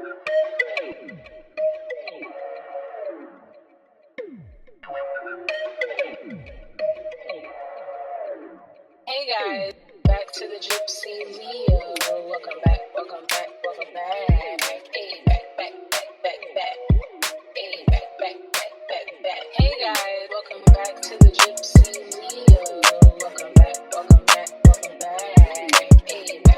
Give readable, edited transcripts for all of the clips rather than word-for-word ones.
Hey guys, back to the Gypsy Leo. Welcome back, welcome back, welcome back. Hey, back. Hey, back. Hey guys, welcome back to the Gypsy Leo. Welcome back, welcome back. Hey, back.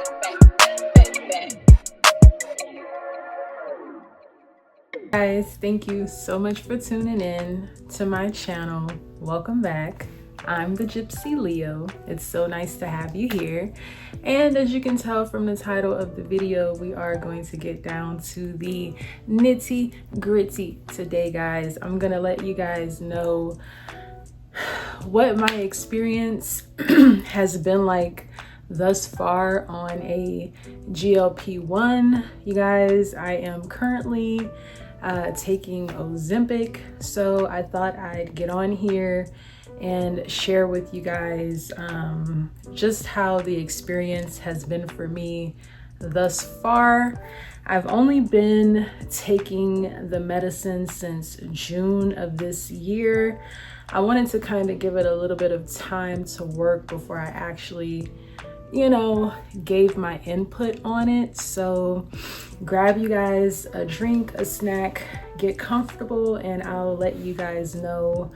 Guys, thank you so much for tuning in to my channel. Welcome back. I'm the Gypsy Leo. It's so nice to have you here. And as you can tell from the title of the video, we are going to get down to the nitty gritty today, guys. I'm gonna let you guys know what my experience has been like thus far on a GLP-1. You guys, I am currently taking Ozempic, so I thought I'd get on here and share with you guys just how the experience has been for me thus far. I've only been taking the medicine since June of this year. I wanted to kind of give it a little bit of time to work before I actually, gave my input on it. So grab you guys a drink, a snack, get comfortable, and I'll let you guys know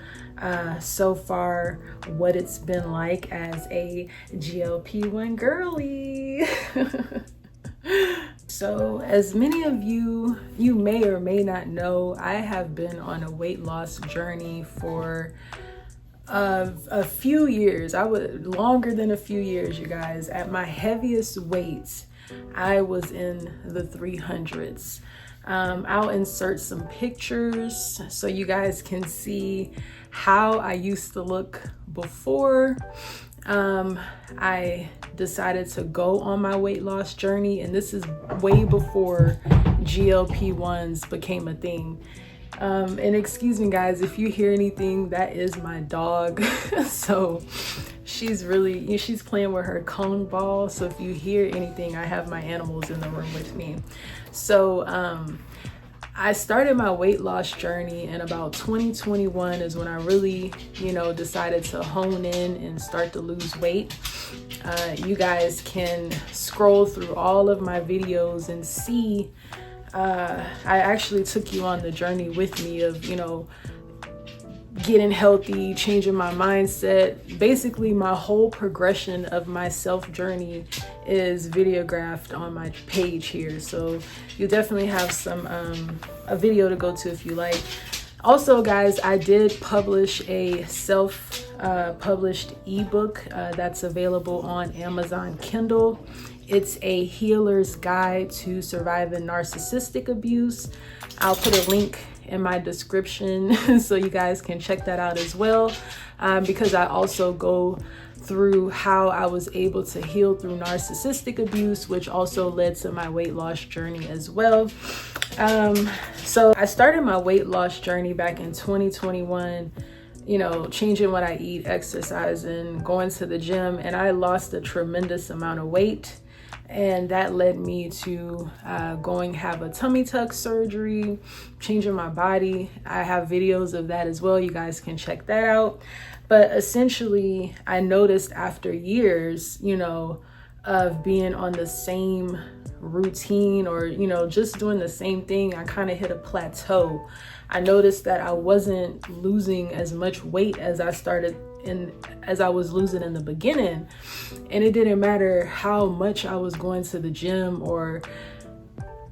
so far what it's been like as a GLP-1 girly. So as many of you may or may not know, I have been on a weight loss journey for a few years. I was longer than a few years, you guys. At my heaviest weight, I was in the 300s. I'll insert some pictures so you guys can see how I used to look before I decided to go on my weight loss journey, and this is way before GLP-1s became a thing. And excuse me guys, if you hear anything, that is my dog. So she's playing with her cone ball. So if you hear anything, I have my animals in the room with me. So I started my weight loss journey in about 2021 is when I really, decided to hone in and start to lose weight. You guys can scroll through all of my videos and see I actually took you on the journey with me of, getting healthy, changing my mindset. Basically, my whole progression of my self journey is videographed on my page here. So you definitely have some a video to go to if you like. Also, guys, I did publish a self-published ebook that's available on Amazon Kindle. It's a healer's guide to surviving narcissistic abuse. I'll put a link in my description so you guys can check that out as well, because I also go through how I was able to heal through narcissistic abuse, which also led to my weight loss journey as well. So I started my weight loss journey back in 2021, changing what I eat, exercising, going to the gym, and I lost a tremendous amount of weight. And that led me to have a tummy tuck surgery, changing my body. I have videos of that as well. You guys can check that out. But essentially, I noticed after years, of being on the same routine or, just doing the same thing, I kind of hit a plateau. I noticed that I wasn't losing as much weight as I was losing in the beginning. And it didn't matter how much I was going to the gym or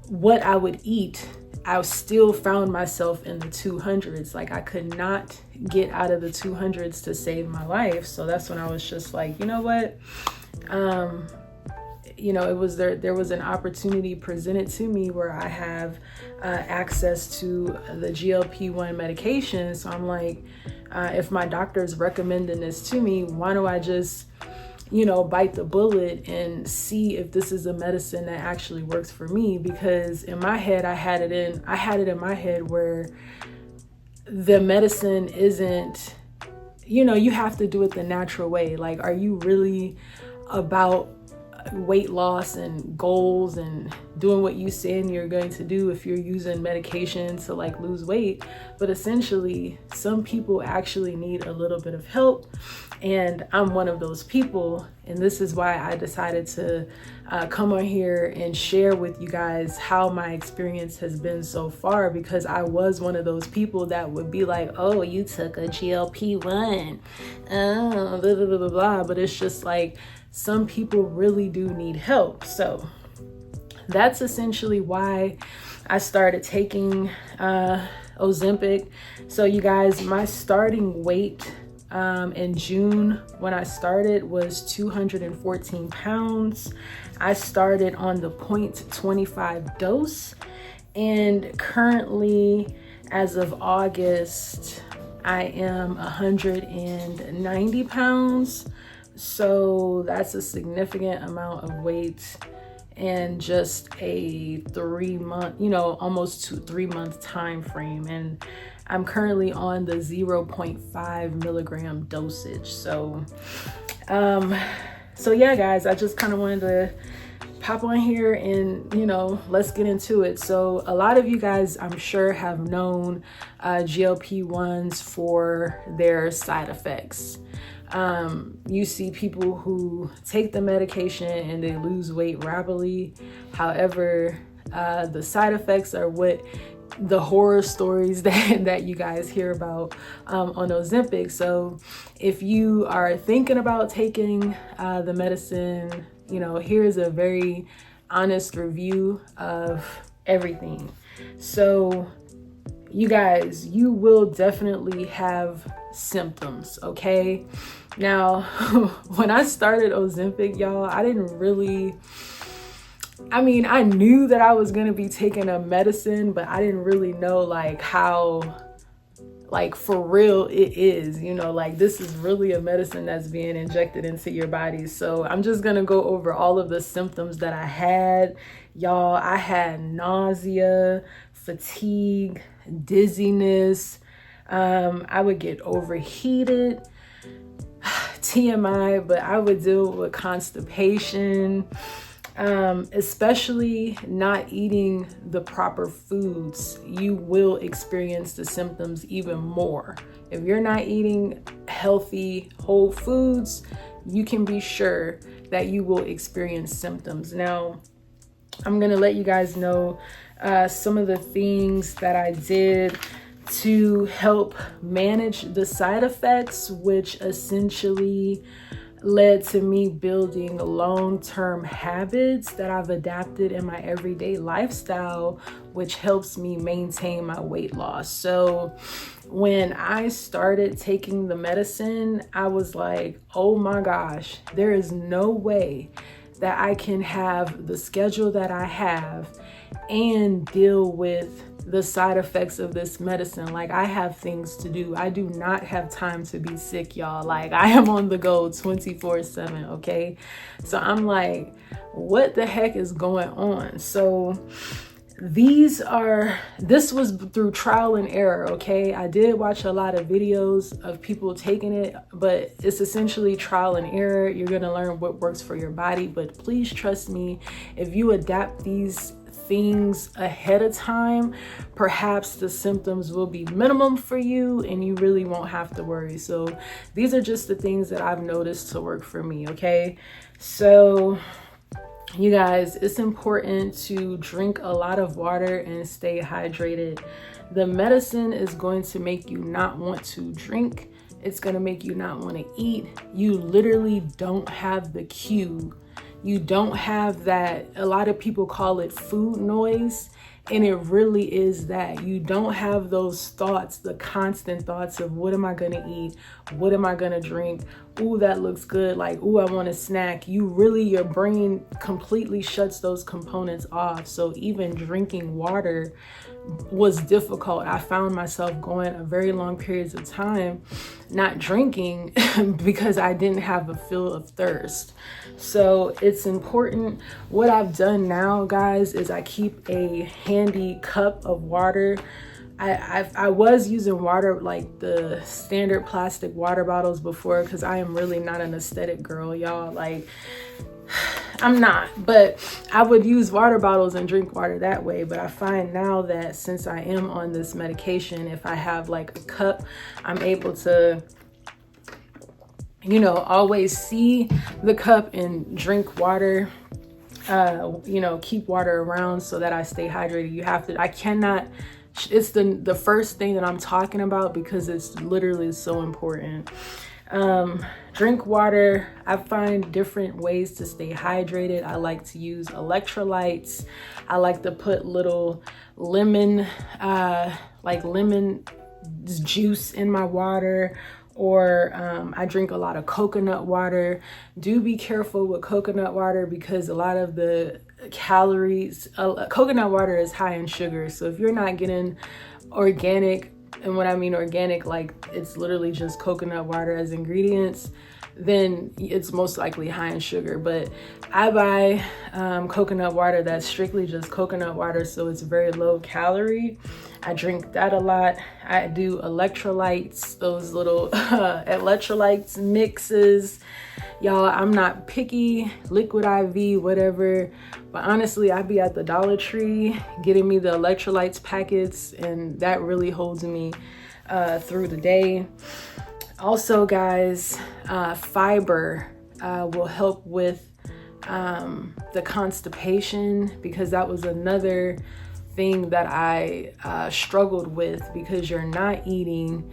what I would eat, I still found myself in the 200s. Like I could not get out of the 200s to save my life. So that's when I was just like, you know what? It was there was an opportunity presented to me where I have access to the GLP-1 medication. So I'm like, if my doctor's recommending this to me, why don't I just, bite the bullet and see if this is a medicine that actually works for me? Because in my head, I had it in my head where the medicine isn't, you have to do it the natural way. Like, are you really about weight loss and goals and doing what you saying you're going to do if you're using medication to like lose weight. But essentially, some people actually need a little bit of help, and I'm one of those people. And this is why I decided to come on here and share with you guys how my experience has been so far, because I was one of those people that would be like, oh, you took a GLP-1, oh, blah, blah, blah, blah, blah. But it's just like, some people really do need help. So that's essentially why I started taking Ozempic. So you guys, my starting weight in June when I started was 214 pounds. I started on the 0.25 dose, and currently, as of August, I am 190 pounds. So that's a significant amount of weight in just a 3 month, almost 3 month time frame. And I'm currently on the 0.5 milligram dosage. So yeah, guys, I just kind of wanted to pop on here and, let's get into it. So a lot of you guys, I'm sure, have known GLP-1s for their side effects. You see people who take the medication and they lose weight rapidly. However, the side effects are what the horror stories that you guys hear about on Ozempic. So if you are thinking about taking the medicine, here's a very honest review of everything. So you guys, you will definitely have symptoms, okay? Now, when I started Ozempic, y'all, I knew that I was going to be taking a medicine, but I didn't really know like how, like for real it is, this is really a medicine that's being injected into your body. So I'm just going to go over all of the symptoms that I had. Y'all, I had nausea, fatigue, dizziness. I would get overheated, TMI, but I would deal with constipation, especially not eating the proper foods. You will experience the symptoms even more. If you're not eating healthy, whole foods, you can be sure that you will experience symptoms. Now, I'm going to let you guys know some of the things that I did to help manage the side effects, which essentially led to me building long-term habits that I've adapted in my everyday lifestyle, which helps me maintain my weight loss. So when I started taking the medicine, I was like, oh my gosh, there is no way that I can have the schedule that I have and deal with the side effects of this medicine. Like, I have things to do. I do not have time to be sick, y'all. Like, I am on the go 24/7, okay? So I'm like, what the heck is going on? So this was through trial and error, okay? I did watch a lot of videos of people taking it, but it's essentially trial and error. You're gonna learn what works for your body, but please trust me, if you adapt these things ahead of time, perhaps the symptoms will be minimum for you and you really won't have to worry. So these are just the things that I've noticed to work for me, okay? So you guys, it's important to drink a lot of water and stay hydrated. The medicine is going to make you not want to drink. It's going to make you not want to eat. You literally don't have the cue. You don't have that. A lot of people call it food noise, and it really is that. You don't have those thoughts, the constant thoughts of what am I going to eat? What am I going to drink? Ooh, that looks good. Like, ooh, I want a snack. Your brain completely shuts those components off. So even drinking water was difficult. I found myself going a very long periods of time not drinking because I didn't have a feel of thirst. So it's important. What I've done now, guys, is I keep a handy cup of water. I was using water, like the standard plastic water bottles before, because I am really not an aesthetic girl, y'all. Like, I'm not, but I would use water bottles and drink water that way. But I find now that since I am on this medication, if I have like a cup, I'm able to, you know, always see the cup and drink water, you know, keep water around so that I stay hydrated. You have to, I cannot, it's the first thing that I'm talking about because it's literally so important. Drink water. I find different ways to stay hydrated. I like to use electrolytes. I like to put little lemon, like lemon juice in my water, or I drink a lot of coconut water. Do be careful with coconut water because a lot of the calories, coconut water is high in sugar. So if you're not getting organic, and when I mean organic, like it's literally just coconut water as ingredients, then it's most likely high in sugar. But I buy coconut water that's strictly just coconut water, so it's very low calorie. I drink that a lot. I do electrolytes, those little electrolytes mixes. Y'all, I'm not picky, liquid IV, whatever. But honestly, I be at the Dollar Tree getting me the electrolytes packets, and that really holds me through the day. Also, guys, fiber will help with the constipation, because that was another thing that I struggled with, because you're not eating.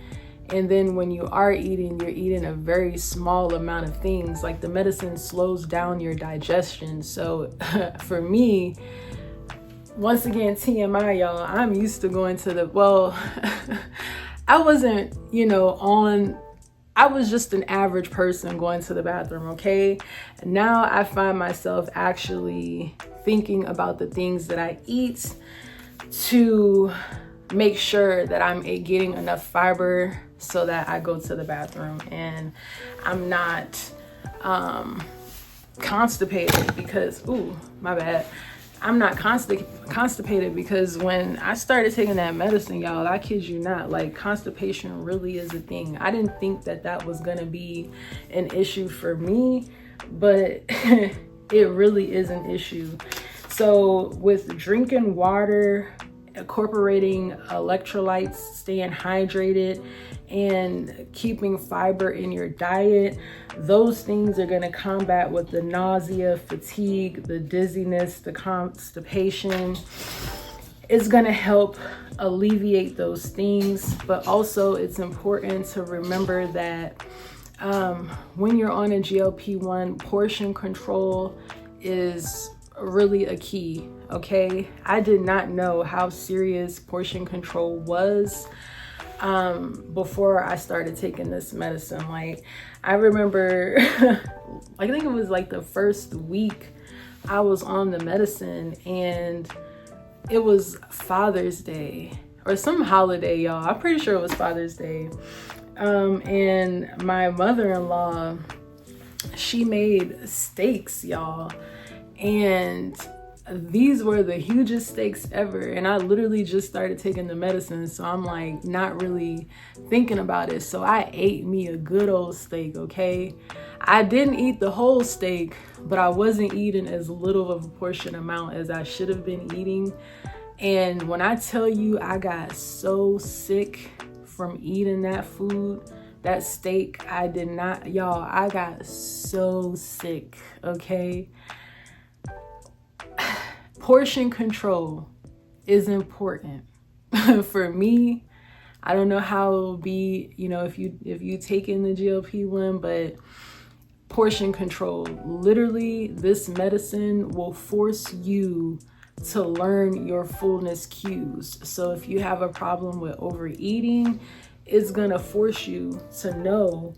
And then when you are eating, you're eating a very small amount of things. Like the medicine slows down your digestion. So for me, once again, TMI, y'all, I'm used to going to the, well, I wasn't, you know, I was just an average person going to the bathroom, okay? Now I find myself actually thinking about the things that I eat to make sure that I'm getting enough fiber so that I go to the bathroom and I'm not constipated, because, ooh, my bad. I'm not constipated because when I started taking that medicine, y'all, I kid you not, like constipation really is a thing. I didn't think that that was gonna be an issue for me, but it really is an issue. So with drinking water, incorporating electrolytes, staying hydrated, and keeping fiber in your diet, those things are going to combat with the nausea, fatigue, the dizziness, the constipation. It's going to help alleviate those things. But also it's important to remember that when you're on a GLP-1, portion control is really a key. Okay, I did not know how serious portion control was before I started taking this medicine. Like, I remember I think it was like the first week I was on the medicine, and it was Father's Day or some holiday, y'all. I'm pretty sure it was Father's Day. And my mother-in-law, she made steaks, y'all, and these were the hugest steaks ever. And I literally just started taking the medicine, so I'm like not really thinking about it. So I ate me a good old steak, okay? I didn't eat the whole steak, but I wasn't eating as little of a portion amount as I should have been eating. And when I tell you I got so sick from eating that food, that steak, I did not, y'all, I got so sick, okay? Portion control is important. For me, I don't know how it will be, you know, if you take in the GLP-1, but portion control, literally this medicine will force you to learn your fullness cues. So if you have a problem with overeating, it's gonna force you to know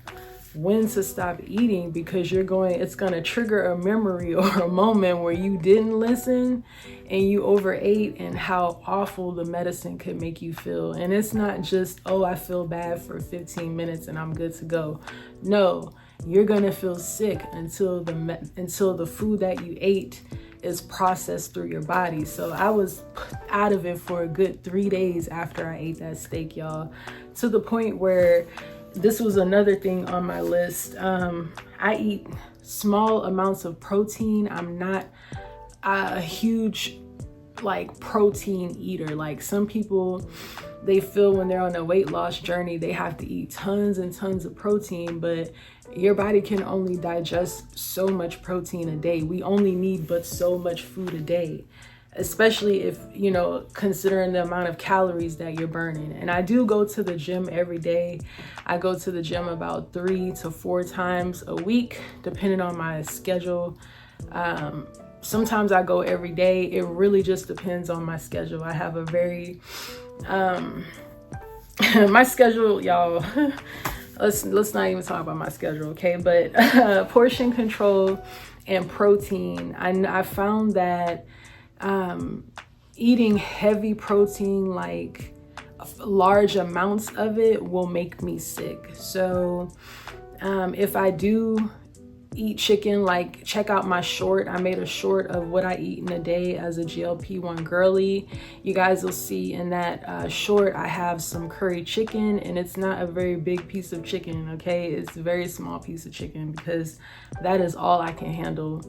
when to stop eating, because it's gonna trigger a memory or a moment where you didn't listen and you overate, and how awful the medicine could make you feel. And it's not just, oh, I feel bad for 15 minutes and I'm good to go. No, you're gonna feel sick until the food that you ate is processed through your body. So I was out of it for a good 3 days after I ate that steak, y'all, to the point where this was another thing on my list. I eat small amounts of protein. I'm not a huge like protein eater. Like some people, they feel when they're on a weight loss journey, they have to eat tons and tons of protein, but your body can only digest so much protein a day. We only need but so much food a day, especially if, you know, considering the amount of calories that you're burning. And I do go to the gym every day. I go to the gym about 3 to 4 times a week, depending on my schedule. Sometimes I go every day. It really just depends on my schedule. I have a very, my schedule, y'all, let's not even talk about my schedule, okay? But portion control and protein. I found that eating heavy protein, like large amounts of it, will make me sick. So if I do eat chicken, like check out my short. I made a short of what I eat in a day as a GLP-1 girly. You guys will see in that short I have some curry chicken, and it's not a very big piece of chicken, okay? It's a very small piece of chicken because that is all I can handle.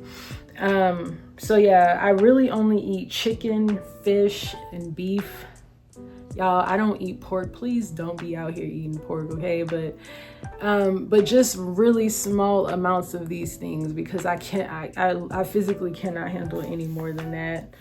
So yeah, I really only eat chicken, fish, and beef. Y'all, I don't eat pork. Please don't be out here eating pork, okay? But just really small amounts of these things, because I physically cannot handle any more than that.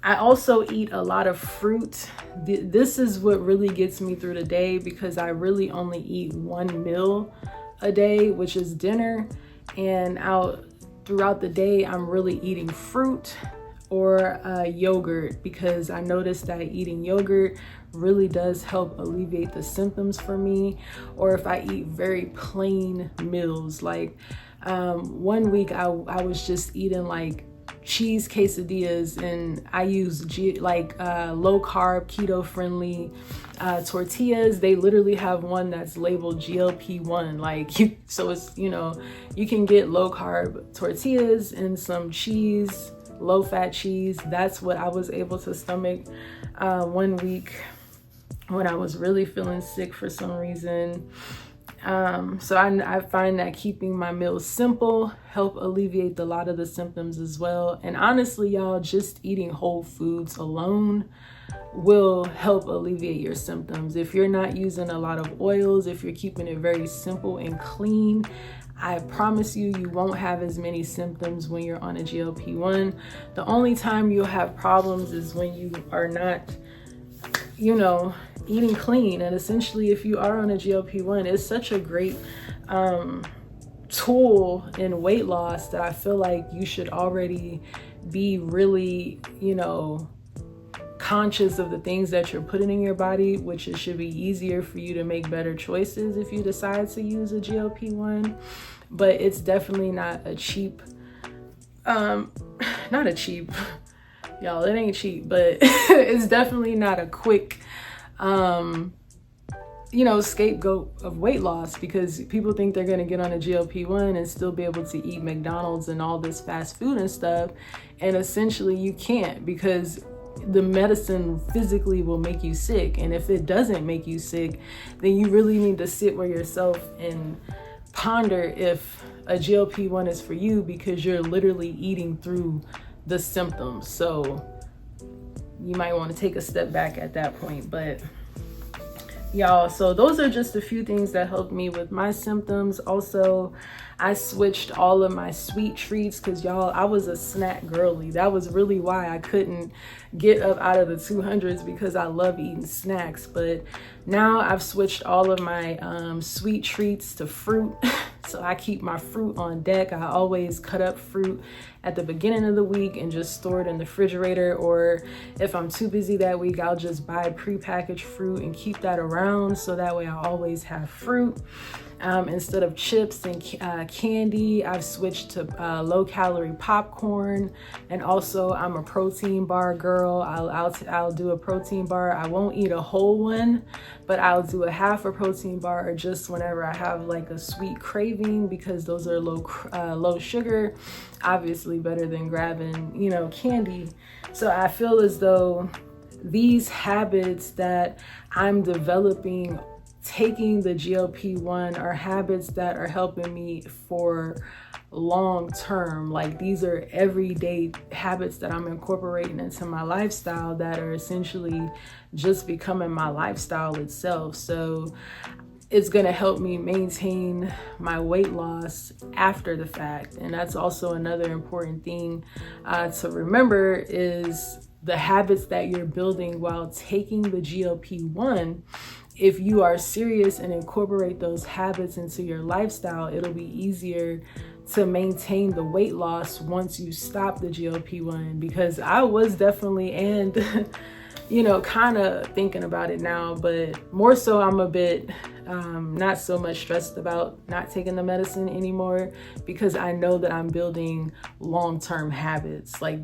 I also eat a lot of fruit. This is what really gets me through the day, because I really only eat one meal a day, which is dinner. And throughout the day, I'm really eating fruit or yogurt, because I noticed that eating yogurt really does help alleviate the symptoms for me. Or if I eat very plain meals, like 1 week I was just eating like cheese quesadillas, and I use low carb, keto friendly tortillas. They literally have one that's labeled GLP-1, so it's, you know, you can get low carb tortillas and some cheese, low fat cheese. That's what I was able to stomach 1 week when I was really feeling sick for some reason. So I find that keeping my meals simple help alleviate a lot of the symptoms as well. And honestly, y'all, just eating whole foods alone will help alleviate your symptoms. If you're not using a lot of oils, if you're keeping it very simple and clean, I promise you, you won't have as many symptoms when you're on a GLP-1. The only time you'll have problems is when you are not, you know, eating clean. And essentially, if you are on a GLP-1, it's such a great tool in weight loss that I feel like you should already be really, you know, conscious of the things that you're putting in your body, which it should be easier for you to make better choices if you decide to use a GLP-1. But it's definitely not a cheap, y'all, it ain't cheap, but it's definitely not a quick, you know, scapegoat of weight loss, because people think they're going to get on a GLP-1 and still be able to eat McDonald's and all this fast food and stuff. And essentially you can't, because the medicine physically will make you sick. And if it doesn't make you sick, then you really need to sit with yourself and ponder if a GLP-1 is for you, because you're literally eating through the symptoms. So you might want to take a step back at that point. But y'all, so those are just a few things that helped me with my symptoms. Also, I switched all of my sweet treats, because y'all, I was a snack girly. That was really why I couldn't get up out of the 200s, because I love eating snacks. But now I've switched all of my sweet treats to fruit. So I keep my fruit on deck. I always cut up fruit at the beginning of the week and just store it in the refrigerator. Or if I'm too busy that week, I'll just buy prepackaged fruit and keep that around, so that way I always have fruit. Instead of chips and candy, I've switched to low-calorie popcorn. And also, I'm a protein bar girl. I'll do a protein bar. I won't eat a whole one, but I'll do a half a protein bar, or just whenever I have like a sweet craving, because those are low sugar, obviously better than grabbing, you know, candy. So I feel as though these habits that I'm developing taking the GLP-1 are habits that are helping me for long term. Like, these are everyday habits that I'm incorporating into my lifestyle that are essentially just becoming my lifestyle itself. So it's going to help me maintain my weight loss after the fact. And that's also another important thing to remember, is the habits that you're building while taking the GLP-1. If you are serious and incorporate those habits into your lifestyle, it'll be easier to maintain the weight loss once you stop the GLP-1. Because I was definitely, and you know, kind of thinking about it now, but more so I'm a bit not so much stressed about not taking the medicine anymore, because I know that I'm building long-term habits. Like,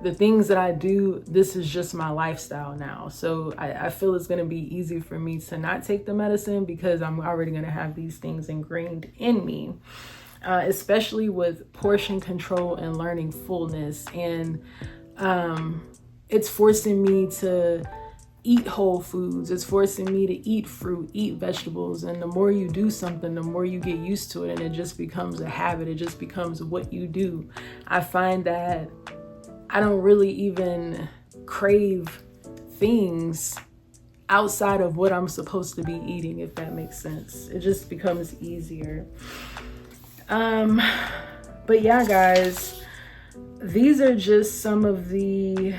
the things that I do, this is just my lifestyle now. So I feel it's going to be easy for me to not take the medicine, because I'm already going to have these things ingrained in me, especially with portion control and learning fullness. And it's forcing me to eat whole foods. It's forcing me to eat fruit, eat vegetables. And the more you do something, the more you get used to it, and it just becomes a habit. It just becomes what you do. I find that I don't really even crave things outside of what I'm supposed to be eating, if that makes sense. It just becomes easier. But yeah, guys, these are just some of the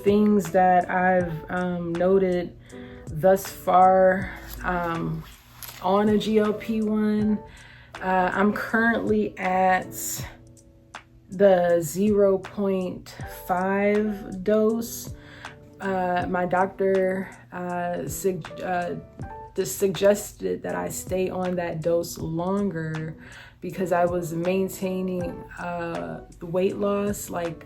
things that I've noted thus far on a GLP-1. I'm currently at the 0.5 dose. My doctor suggested that I stay on that dose longer, because I was maintaining weight loss like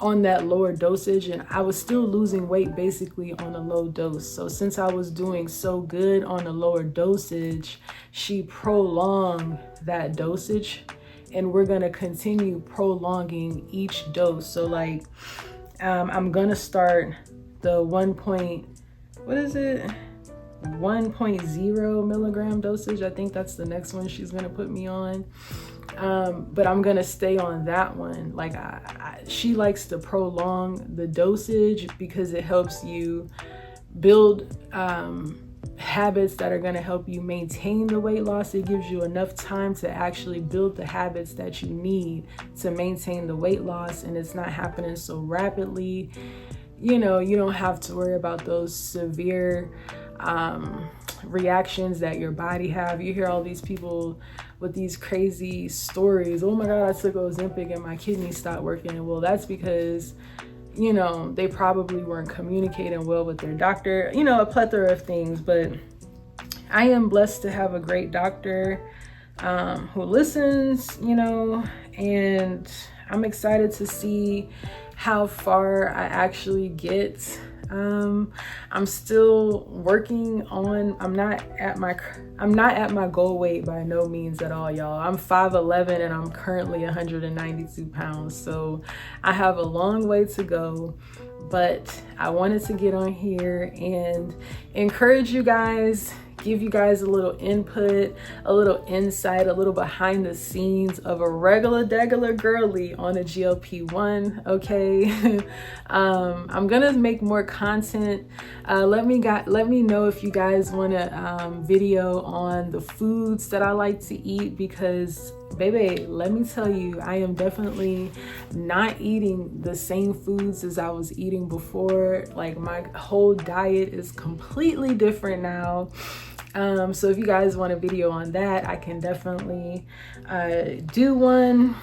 on that lower dosage, and I was still losing weight basically on a low dose. So since I was doing so good on a lower dosage, she prolonged that dosage, and we're gonna continue prolonging each dose. So like, I'm gonna start the 1.0 milligram dosage. I think that's the next one she's gonna put me on. But I'm gonna stay on that one. Like, she likes to prolong the dosage because it helps you build habits that are going to help you maintain the weight loss. It gives you enough time to actually build the habits that you need to maintain the weight loss, and it's not happening so rapidly. You know, you don't have to worry about those severe reactions that your body have. You hear all these people with these crazy stories. Oh my God, I took Ozempic and my kidneys stopped working. Well, that's because, you know, they probably weren't communicating well with their doctor, you know, a plethora of things. But I am blessed to have a great doctor who listens, you know, and I'm excited to see how far I actually get. I'm still working on, I'm not at my goal weight by no means at all, y'all. I'm 5'11" and I'm currently 192 pounds. So I have a long way to go, but I wanted to get on here and encourage you guys, give you guys a little input, a little insight, a little behind the scenes of a regular girly on a GLP-1, okay? I'm gonna make more content. Let me know if you guys want a video on the foods that I like to eat, because baby, let me tell you, I am definitely not eating the same foods as I was eating before. Like, my whole diet is completely different now. So if you guys want a video on that, I can definitely do one.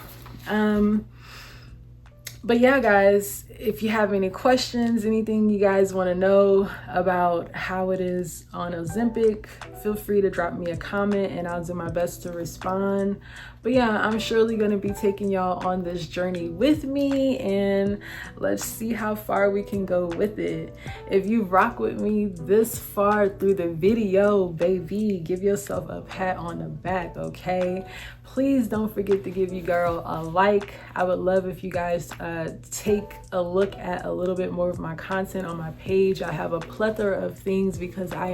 But yeah, guys, if you have any questions, anything you guys want to know about how it is on Ozempic, feel free to drop me a comment and I'll do my best to respond. But yeah, I'm surely going to be taking y'all on this journey with me, and let's see how far we can go with it. If you rock with me this far through the video, baby, give yourself a pat on the back, okay? Please don't forget to give your girl a like. I would love if you guys take a look at a little bit more of my content on my page. I have a plethora of things because I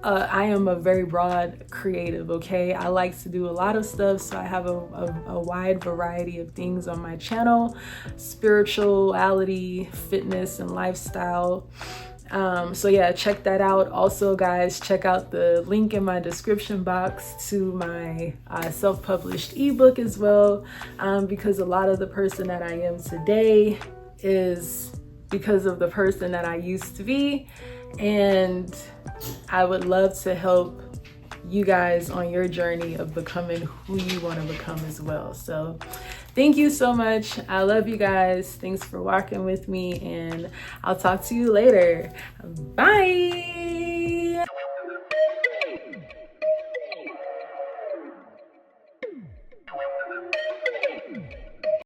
am a very broad creative, okay? I like to do a lot of stuff, so I have a wide variety of things on my channel: spirituality, fitness, and lifestyle. So yeah, check that out. Also, guys, check out the link in my description box to my self-published ebook as well, because a lot of the person that I am today is because of the person that I used to be, and I would love to help you guys on your journey of becoming who you want to become as well. So thank you so much. I love you guys. Thanks for walking with me, and I'll talk to you later. Bye.